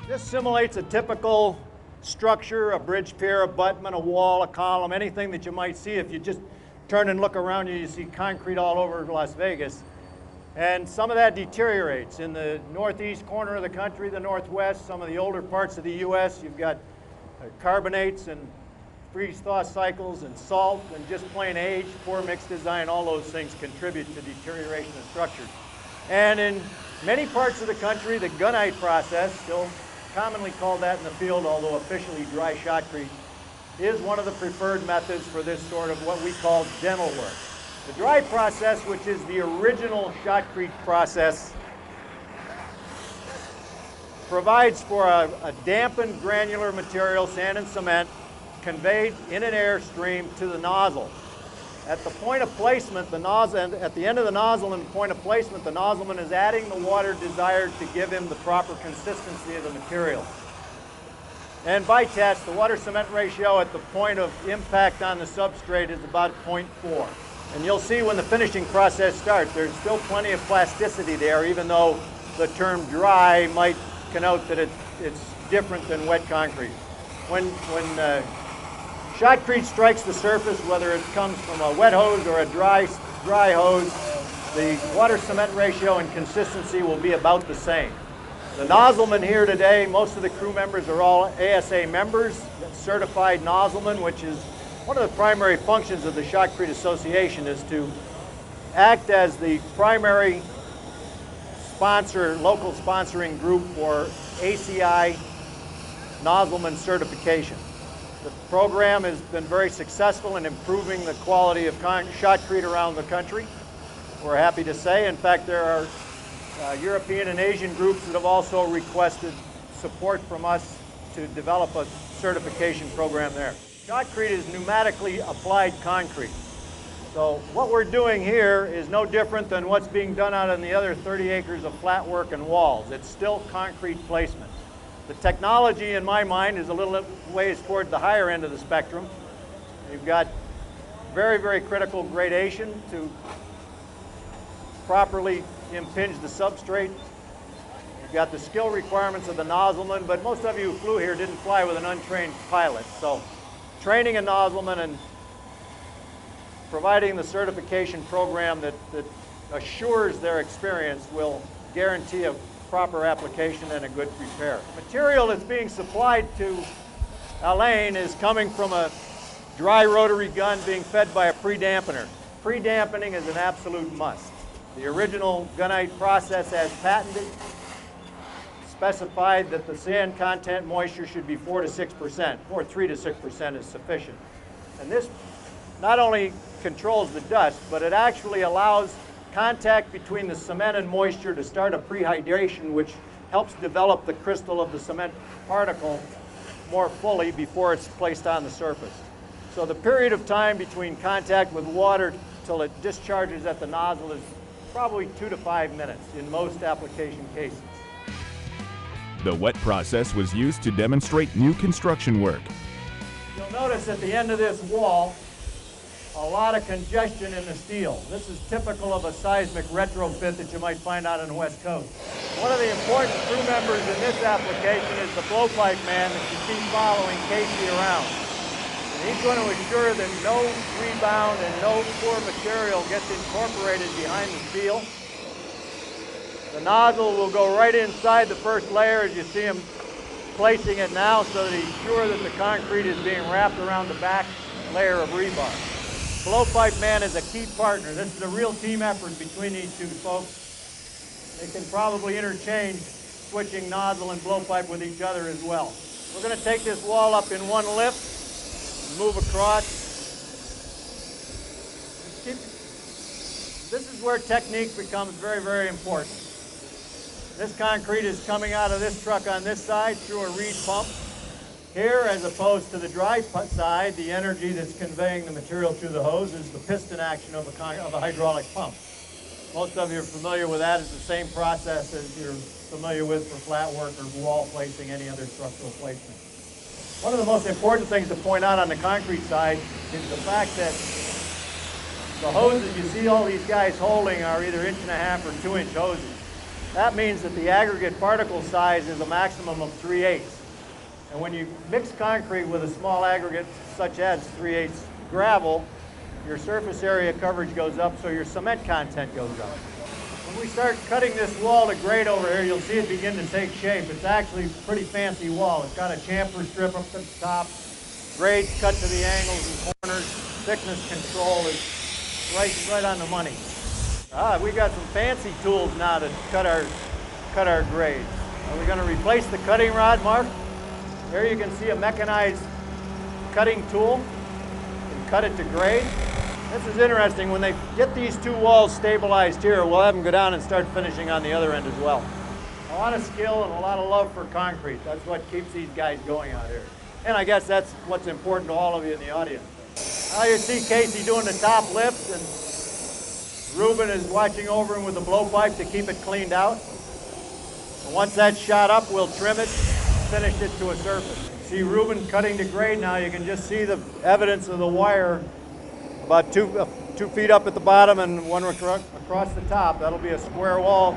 This simulates a typical structure, a bridge pier, abutment, a wall, a column, anything that you might see. If you just turn and look around you, you see concrete all over Las Vegas. And some of that deteriorates. In the northeast corner of the country, the northwest, some of the older parts of the U.S., you've got carbonates and freeze-thaw cycles and salt and just plain age, poor mix design, all those things contribute to deterioration of structures. And in many parts of the country, the gunite process, still commonly called that in the field, although officially dry shotcrete, is one of the preferred methods for this sort of what we call dental work. The dry process, which is the original shotcrete process, provides for a dampened granular material, sand and cement, conveyed in an airstream to the nozzle. At the point of placement, the nozzle, at the end of the nozzle and the point of placement, the nozzleman is adding the water desired to give him the proper consistency of the material. And by test, the water-cement ratio at the point of impact on the substrate is about 0.4. And you'll see when the finishing process starts, there's still plenty of plasticity there, even though the term dry might connote that it's different than wet concrete. When shotcrete strikes the surface, whether it comes from a wet hose or a dry hose, the water-cement ratio and consistency will be about the same. The nozzlemen here today, most of the crew members are all ASA members, certified nozzlemen, which is one of the primary functions of the Shotcrete Association, is to act as the primary sponsor, local sponsoring group for ACI nozzleman certification. The program has been very successful in improving the quality of shotcrete around the country, we're happy to say. In fact, there are European and Asian groups that have also requested support from us to develop a certification program there. Shotcrete is pneumatically applied concrete. So what we're doing here is no different than what's being done out on the other 30 acres of flat work and walls. It's still concrete placement. The technology, in my mind, is a little ways toward the higher end of the spectrum. You've got very, very critical gradation to properly impinge the substrate. You've got the skill requirements of the nozzleman, but most of you who flew here didn't fly with an untrained pilot. So training a nozzleman and providing the certification program that assures their experience will guarantee a proper application and a good repair. The material that's being supplied to Alain is coming from a dry rotary gun being fed by a pre-dampener. Pre-dampening is an absolute must. The original gunite process, as patented, specified that the sand content moisture should be 4 to 6%, or 3 to 6% is sufficient. And this not only controls the dust, but it actually allows contact between the cement and moisture to start a prehydration, which helps develop the crystal of the cement particle more fully before it's placed on the surface. So the period of time between contact with water till it discharges at the nozzle is probably 2 to 5 minutes in most application cases. The wet process was used to demonstrate new construction work. You'll notice at the end of this wall a lot of congestion in the steel. This is typical of a seismic retrofit that you might find out on the West Coast. One of the important crew members in this application is the blowpipe man that you see following Casey around. And he's going to ensure that no rebound and no poor material gets incorporated behind the steel. The nozzle will go right inside the first layer as you see him placing it now, so that he's sure that the concrete is being wrapped around the back layer of rebar. Blowpipe man is a key partner. This is a real team effort between these two folks. They can probably interchange switching nozzle and blowpipe with each other as well. We're going to take this wall up in one lift, move across. This is where technique becomes very, very important. This concrete is coming out of this truck on this side through a reed pump. Here, as opposed to the dry side, the energy that's conveying the material through the hose is the piston action of a hydraulic pump. Most of you are familiar with that. It's the same process as you're familiar with for flat work or wall placing, any other structural placement. One of the most important things to point out on the concrete side is the fact that the hoses you see all these guys holding are either 1.5 or 2-inch hoses. That means that the aggregate particle size is a maximum of 3/8. And when you mix concrete with a small aggregate such as 3/8 gravel, your surface area coverage goes up, so your cement content goes up. When we start cutting this wall to grade over here, you'll see it begin to take shape. It's actually a pretty fancy wall. It's got a chamfer strip up at the top, grades cut to the angles and corners, thickness control is right on the money. We got some fancy tools now to cut our grades. Are we going to replace the cutting rod, Mark? Here you can see a mechanized cutting tool and cut it to grade. This is interesting. When they get these two walls stabilized here, we'll have them go down and start finishing on the other end as well. A lot of skill and a lot of love for concrete. That's what keeps these guys going out here. And I guess that's what's important to all of you in the audience. Now you see Casey doing the top lift, and Ruben is watching over him with the blowpipe to keep it cleaned out. And once that's shot up, we'll trim it, finish it to a surface. See Ruben cutting to grade now. You can just see the evidence of the wire about 2 feet up at the bottom and one across the top. That'll be a square wall.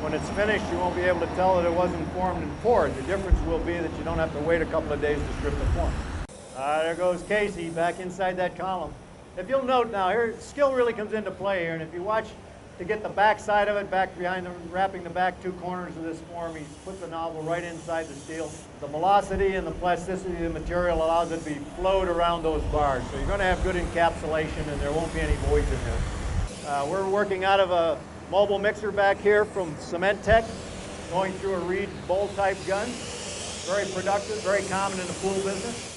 When it's finished, you won't be able to tell that it wasn't formed and poured. The difference will be that you don't have to wait a couple of days to strip the form. There goes Casey back inside that column. If you'll note now, here skill really comes into play here, and if you watch to get the back side of it, back behind wrapping the back two corners of this form, he puts the nozzle right inside the steel. The velocity and the plasticity of the material allows it to be flowed around those bars. So you're going to have good encapsulation and there won't be any voids in there. We're working out of a mobile mixer back here from Cement Tech, going through a Reed bowl type gun. Very productive, very common in the pool business.